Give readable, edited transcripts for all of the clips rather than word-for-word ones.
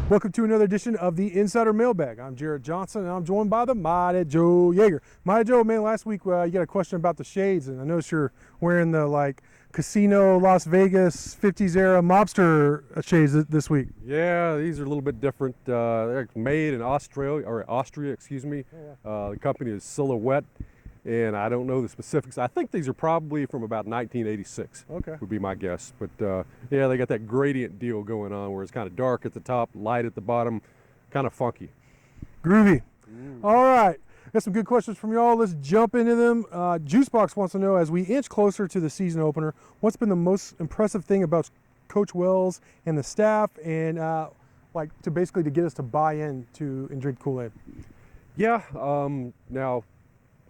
Welcome to another edition of the Insider Mailbag. I'm Jared Johnson, and I'm joined by the Mighty Joe Yeager. Mighty Joe, man, last week you got a question about the shades, and I noticed you're wearing the casino Las Vegas 50s era mobster shades this week. Yeah, these are a little bit different. They're made in Austria, excuse me. The company is Silhouette, and I don't know the specifics. I think these are probably from about 1986. Okay. Would be my guess. But yeah, they got that gradient deal going on where it's kind of dark at the top, light at the bottom, kind of funky. Groovy. All right. Got some good questions from y'all. Let's jump into them. Juicebox wants to know, as we inch closer to the season opener, what's been the most impressive thing about Coach Wells and the staff, and to get us to buy in to and drink Kool-Aid? Yeah. Now,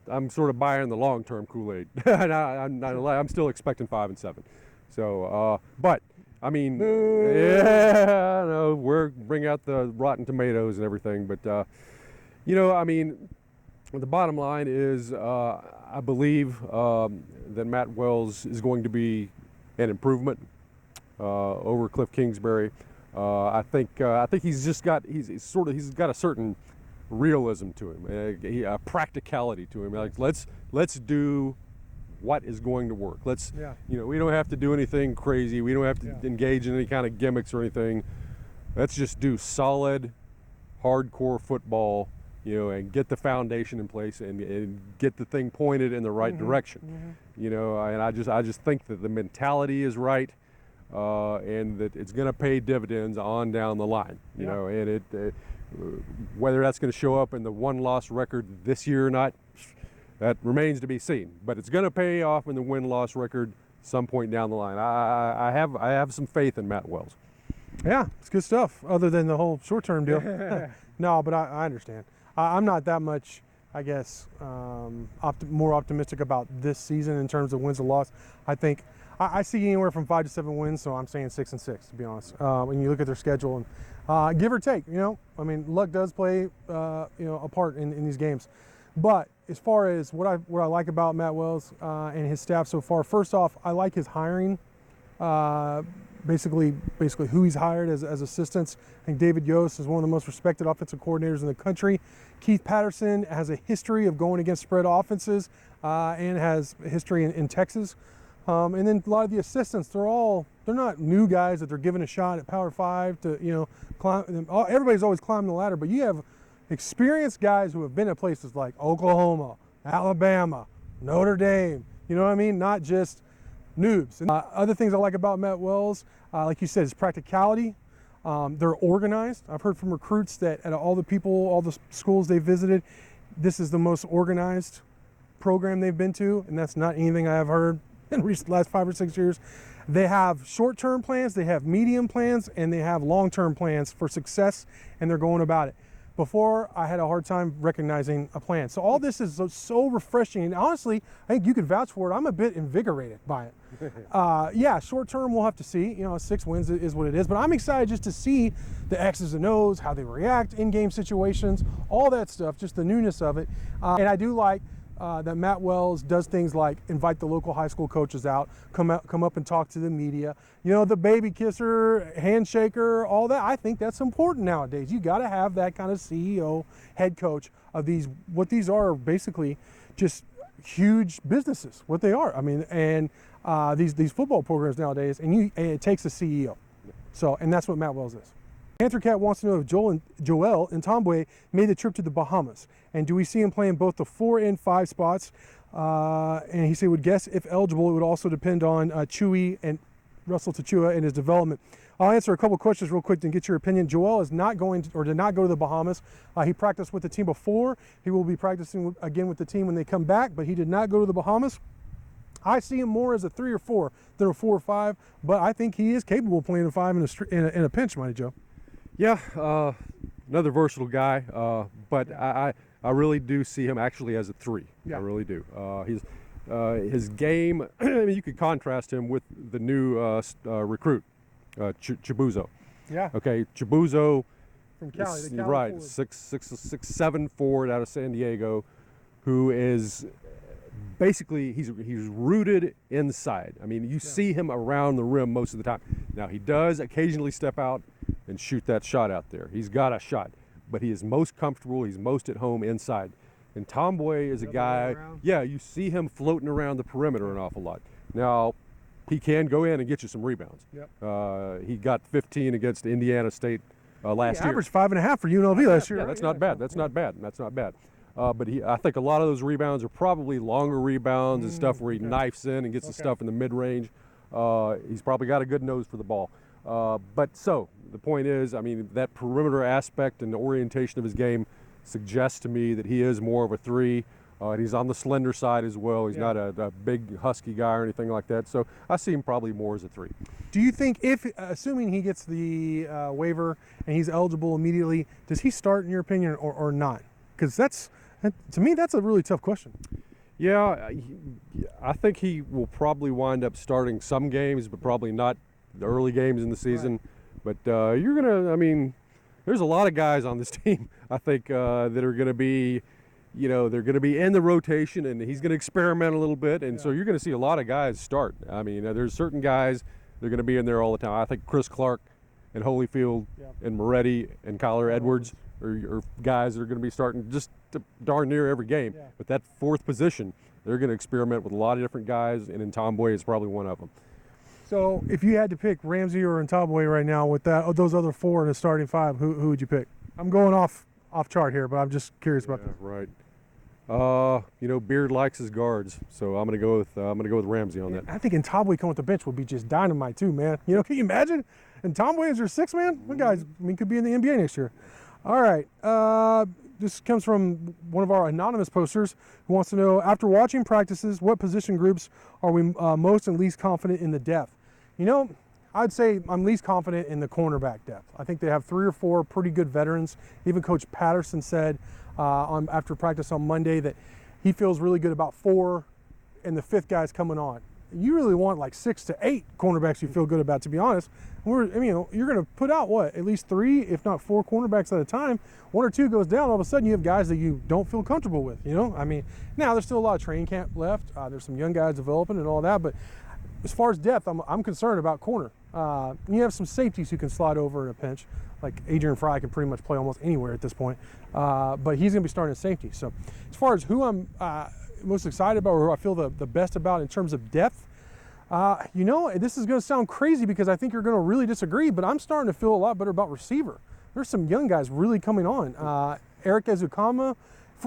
I'm sort of buying the long-term Kool-Aid. I'm still expecting 5 and 7. So, but I mean, yeah, no, we're bring out the rotten tomatoes and everything. But I mean, the bottom line is, I believe that Matt Wells is going to be an improvement over Cliff Kingsbury. I think he's got a certain realism to him, a practicality to him. Like let's do what is going to work. We don't have to do anything crazy. We don't have to engage in any kind of gimmicks or anything. Let's just do solid, hardcore football, and get the foundation in place and get the thing pointed in the right direction. And I just think that the mentality is right, and that it's going to pay dividends on down the line. And it. Whether that's going to show up in the win-loss record this year or not, that remains to be seen. But it's going to pay off in the win-loss record some point down the line. I have some faith in Matt Wells. Yeah, it's good stuff. Other than the whole short-term deal. No, but I understand. I'm not that much, I guess, more optimistic about this season in terms of wins and loss. I think I see anywhere from 5 to 7 wins, so I'm saying 6 and 6 to be honest. When you look at their schedule and give or take, I mean, luck does play a part in these games. But as far as what I like about Matt Wells and his staff so far, first off, I like his hiring. Basically who he's hired as assistants. I think David Yost is one of the most respected offensive coordinators in the country. Keith Patterson has a history of going against spread offenses and has a history in Texas. And then a lot of the assistants, they're not new guys that they're given a shot at Power 5 to climb. Everybody's always climbing the ladder, but you have experienced guys who have been at places like Oklahoma, Alabama, Notre Dame. You know what I mean? Not just noobs. And, other things I like about Matt Wells, like you said, is practicality. They're organized. I've heard from recruits that out of all the schools they visited, this is the most organized program they've been to, and that's not anything I have heard in the last 5 or 6 years. They have short-term plans, they have medium plans, and they have long-term plans for success, and they're going about it. Before, I had a hard time recognizing a plan. So all this is so refreshing, and honestly, I think you could vouch for it. I'm a bit invigorated by it. Short-term, we'll have to see. 6 wins is what it is, but I'm excited just to see the X's and O's, how they react in game situations, all that stuff, just the newness of it. And I do like that Matt Wells does things like invite the local high school coaches out, come up and talk to the media. The baby kisser, handshaker, all that. I think that's important nowadays. You got to have that kind of CEO, head coach of these. What these are basically just huge businesses. What they are. I mean, and these football programs nowadays, and it takes a CEO. So, and that's what Matt Wells is. Panther Cat wants to know if Joel and Tombwe made the trip to the Bahamas, and do we see him playing both the 4 and 5 spots? And he said would guess if eligible. It would also depend on Chewy and Russell Tachua and his development. I'll answer a couple questions real quick and get your opinion. Joel is not going to, or did not go to the Bahamas. He practiced with the team before. He will be practicing again with the team when they come back, but he did not go to the Bahamas. I see him more as a 3 or 4 than a 4 or 5, but I think he is capable of playing a 5 in a pinch, Mighty Joe. Yeah, another versatile guy, but I really do see him actually as a 3. Yeah. I really do. His game, I mean, you could contrast him with the new recruit, Chibuzo. Yeah. Okay, Chibuzo. From Cali, the Cali right, forward. 6'7" forward out of San Diego, who is basically he's rooted inside. I mean, you see him around the rim most of the time. Now he does occasionally step out and shoot that shot out there. He's got a shot, but he is most comfortable, he's most at home inside. And Tomboy is a guy, yeah, you see him floating around the perimeter an awful lot. Now, he can go in and get you some rebounds. Yep. He got 15 against Indiana State last year. Averaged 5.5 for UNLV last year. Yeah, that's not bad. That's not bad. That's not bad. But I think a lot of those rebounds are probably longer rebounds and stuff where he knifes in and gets the stuff in the mid-range. He's probably got a good nose for the ball. But so the point is, I mean, that perimeter aspect and the orientation of his game suggests to me that he is more of a 3. He's on the slender side as well. He's not a big husky guy or anything like that. So I see him probably more as a 3. Do you think, if assuming he gets the waiver and he's eligible immediately, does he start in your opinion or not? Because to me, that's a really tough question. Yeah, I think he will probably wind up starting some games, but probably not the early games in the season. Right. But there's a lot of guys on this team, I think, that are going to be, they're going to be in the rotation, and he's going to experiment a little bit. And so you're going to see a lot of guys start. I mean, there's certain guys that are going to be in there all the time. I think Chris Clark and Holyfield and Moretti and Kyler Edwards are guys that are going to be starting just darn near every game. Yeah. But that 4th position, they're going to experiment with a lot of different guys, and Tomboy is probably one of them. So if you had to pick Ramsey or Tomboy right now with those other 4 in the starting 5, who would you pick? I'm going off chart here, but I'm just curious about this. Right. Beard likes his guards, so I'm gonna go with Ramsey on that. I think Tomboy coming with the bench would be just dynamite too, man. Can you imagine? And Tomboy is your 6th man. That guy's, could be in the NBA next year. All right. This comes from one of our anonymous posters who wants to know, after watching practices, what position groups are we most and least confident in the depth? I'd say I'm least confident in the cornerback depth. I think they have 3 or 4 pretty good veterans. Even Coach Patterson said after practice on Monday that he feels really good about 4 and the 5th guy's coming on. You really want like 6 to 8 cornerbacks you feel good about, to be honest. You're going to put out at least 3, if not 4 cornerbacks at a time. 1 or 2 goes down, all of a sudden you have guys that you don't feel comfortable with, Now there's still a lot of training camp left. There's some young guys developing and all that, but as far as depth, I'm concerned about corner. You have some safeties who can slide over in a pinch, like Adrian Fry can pretty much play almost anywhere at this point, but he's going to be starting at safety. So as far as who I'm most excited about, or who I feel the best about in terms of depth, this is going to sound crazy because I think you're going to really disagree, but I'm starting to feel a lot better about receiver. There's some young guys really coming on. Eric Ezukama,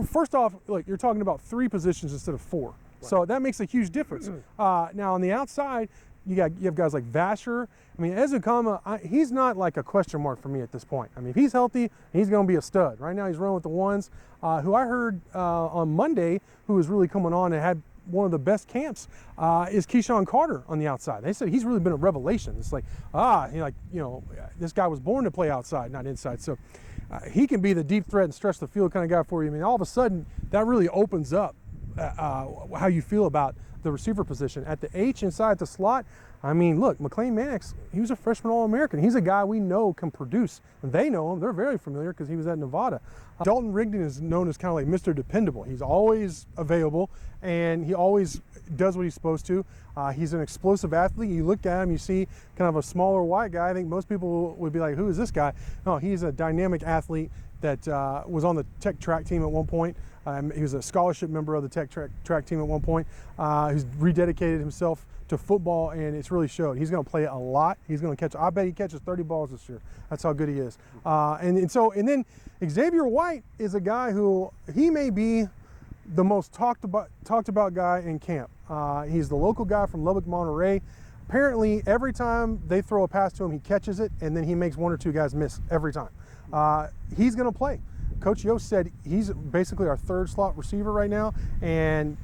first off, you're talking about 3 positions instead of 4. Right. So that makes a huge difference. Now on the outside, you have guys like Vasher. Ezukama, he's not like a question mark for me at this point. If he's healthy, he's going to be a stud. Right now he's running with the ones. Who I heard on Monday, who was really coming on and had one of the best camps, is Keyshawn Carter on the outside. They said he's really been a revelation. It's like, this guy was born to play outside, not inside. So he can be the deep threat and stretch the field kind of guy for you. All of a sudden, that really opens up how you feel about the receiver position. At the H inside the slot, look, McLean Mannix, he was a freshman All-American. He's a guy we know can produce. They know him. They're very familiar because he was at Nevada. Dalton Rigdon is known as kind of like Mr. Dependable. He's always available, and he always does what he's supposed to. He's an explosive athlete. You look at him, you see kind of a smaller white guy. I think most people would be like, who is this guy? No, he's a dynamic athlete that was on the Tech track team at one point. He was a scholarship member of the Tech track team at one point. He's rededicated himself to football, and it's really showed. He's going to play a lot. He's going to catch. I bet he catches 30 balls this year. That's how good he is. And then Xavier White is a guy who he may be the most talked about guy in camp. He's the local guy from Lubbock, Monterey. Apparently, every time they throw a pass to him, he catches it, and then he makes 1 or 2 guys miss every time. He's going to play. Coach Yost said he's basically our 3rd slot receiver right now, and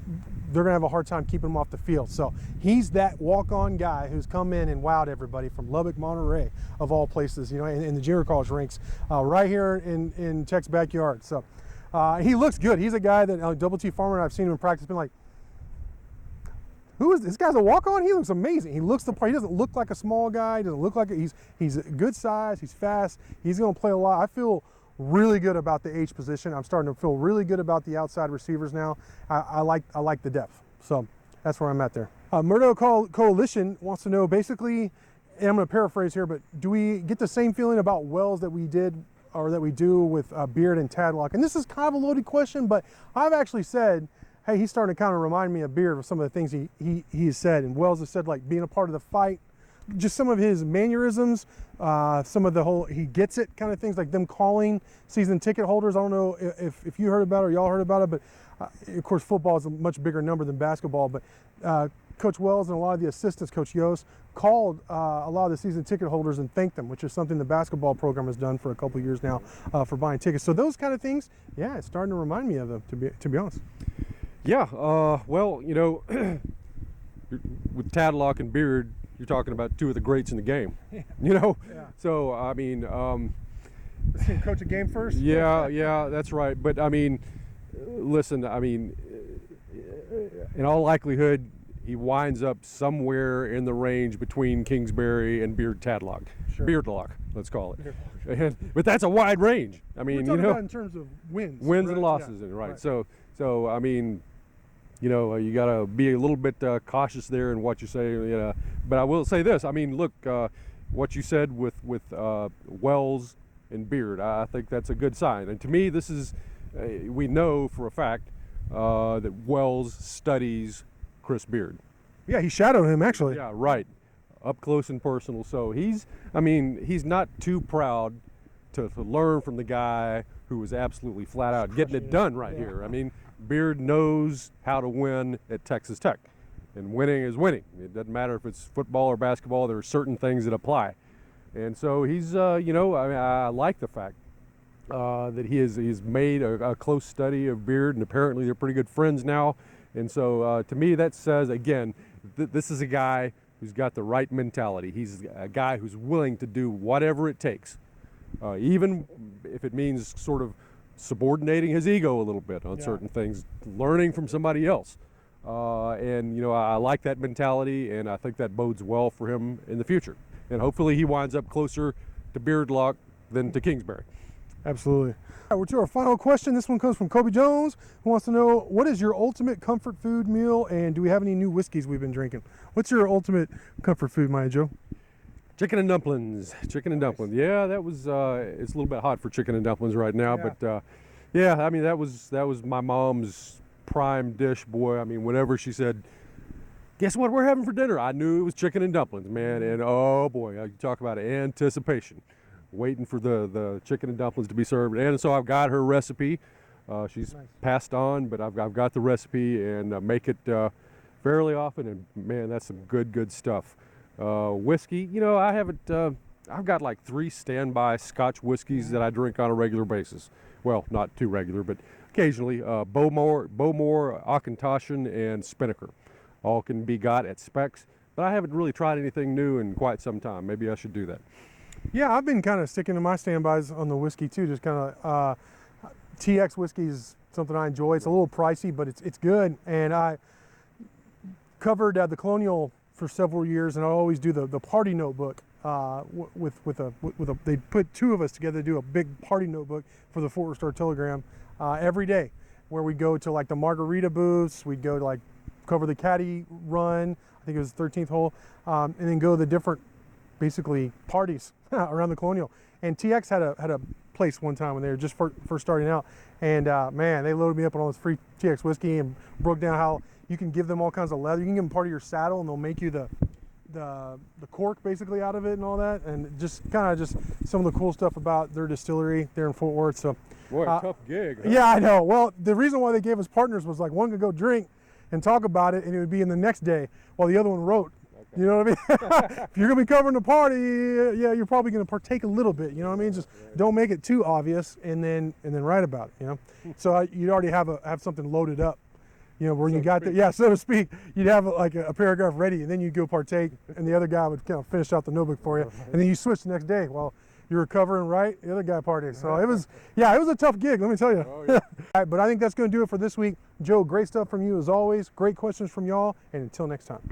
they're going to have a hard time keeping him off the field. So he's that walk-on guy who's come in and wowed everybody from Lubbock, Monterey, of all places, in the junior college ranks, right here in Tech's backyard. So he looks good. He's a guy that Double T Farmer and I've seen him in practice, been like, who is this guy's a walk-on? He looks amazing. He looks the part. He doesn't look like a small guy. He doesn't look like he's a good size. He's fast. He's going to play a lot. I feel really good about the H position. I'm starting to feel really good about the outside receivers now. I like the depth. So that's where I'm at there. Murdo Coalition wants to know, basically, and I'm going to paraphrase here, but do we get the same feeling about Wells that we did or that we do with Beard and Tadlock? And this is kind of a loaded question, but I've actually said, hey, he's starting to kind of remind me of Beard with some of the things he has said. And Wells has said, like, being a part of the fight, just some of his mannerisms, some of the whole he gets it kind of things, like them calling season ticket holders. I don't know if you heard about it or y'all heard about it, but of course football is a much bigger number than basketball. But Coach Wells and a lot of the assistants, Coach Yost, called a lot of the season ticket holders and thanked them, which is something the basketball program has done for a couple of years now for buying tickets. So those kind of things, yeah, it's starting to remind me of them, to be honest. Yeah, well, you know, with Tadlock and Beard, you're talking about two of the greats in the game, you know? Yeah. So, I mean... coach a game first? Yeah, that's right. But, I mean, listen, I mean, in all likelihood, he winds up somewhere in the range between Kingsbury and Beard Tadlock. Sure. Beardlock, let's call it. But that's a wide range. I mean, we're talking you know, about in terms of wins right? and losses, yeah. right? So I mean, you know, you got to be a little bit cautious there in what you say. You know, but I will say this. I mean, look, what you said with Wells and Beard, I think that's a good sign. And to me, this is we know for a fact that Wells studies Chris Beard. Yeah, he shadowed him actually. Yeah, right. Up close and personal. So he's not too proud to learn from the guy who was absolutely flat out getting it done right here. I mean, Beard knows how to win at Texas Tech, and winning is winning. It doesn't matter if it's football or basketball. There are certain things that apply, and so he's, you know, I mean, I like the fact that he's made a close study of Beard, and apparently they're pretty good friends now. And so to me, that says again, this is a guy who's got the right mentality. He's a guy who's willing to do whatever it takes, even if it means sort of subordinating his ego a little bit on certain things, learning from somebody else. And, you know, I like that mentality, and I think that bodes well for him in the future. And hopefully he winds up closer to Beardlock than to Kingsbury. Absolutely. All right, we're to our final question. This one comes from Kobe Jones, who wants to know, what is your ultimate comfort food meal, and do we have any new whiskeys we've been drinking? What's your ultimate comfort food, Maya Joe? Chicken and dumplings. Chicken and dumplings. Yeah, that was. It's a little bit hot for chicken and dumplings right now, but yeah, I mean that was my mom's prime dish. Boy, I mean whenever she said, "Guess what we're having for dinner?" I knew it was chicken and dumplings, man. And oh boy, you talk about anticipation, waiting for the chicken and dumplings to be served. And so I've got her recipe. She's passed on, but I've got the recipe and make it fairly often. And man, that's some good stuff. Whiskey, you know, I haven't, I've got like 3 standby Scotch whiskeys that I drink on a regular basis. Well, not too regular, but occasionally. Bowmore, Auchentoshan, and Spinnaker. All can be got at Specs, but I haven't really tried anything new in quite some time. Maybe I should do that. Yeah, I've been kind of sticking to my standbys on the whiskey too. Just kind of TX whiskey is something I enjoy. It's a little pricey, but it's good. And I covered the Colonial for several years, and I always do the party notebook with a they put 2 of us together to do a big party notebook for the Fort Worth Star Telegram every day, where we go to like the margarita booths, we'd go to like cover the caddy run, I think it was the 13th hole, and then go to the different basically parties around the Colonial. And TX had a place one time when they were just first starting out, and man, they loaded me up on all this free TX whiskey and broke down how you can give them all kinds of leather. You can give them part of your saddle, and they'll make you the cork basically out of it and all that. And just kind of just some of the cool stuff about their distillery there in Fort Worth. So, boy, a tough gig. Huh? Yeah, I know. Well, the reason why they gave us partners was like one could go drink and talk about it, and it would be in the next day while the other one wrote. Okay. You know what I mean? If you're gonna be covering the party, yeah, you're probably gonna partake a little bit. You know what I mean? Just don't make it too obvious, and then write about it. You know, so you'd already have something loaded up. You know, where you got the, so to speak, you'd have like a paragraph ready, and then you go partake, and the other guy would kind of finish out the notebook for you, and then you switch the next day while you were covering, right? The other guy partied. So it was a tough gig, let me tell you. Oh, yeah. All right, but I think that's going to do it for this week. Joe, great stuff from you as always. Great questions from y'all, and until next time.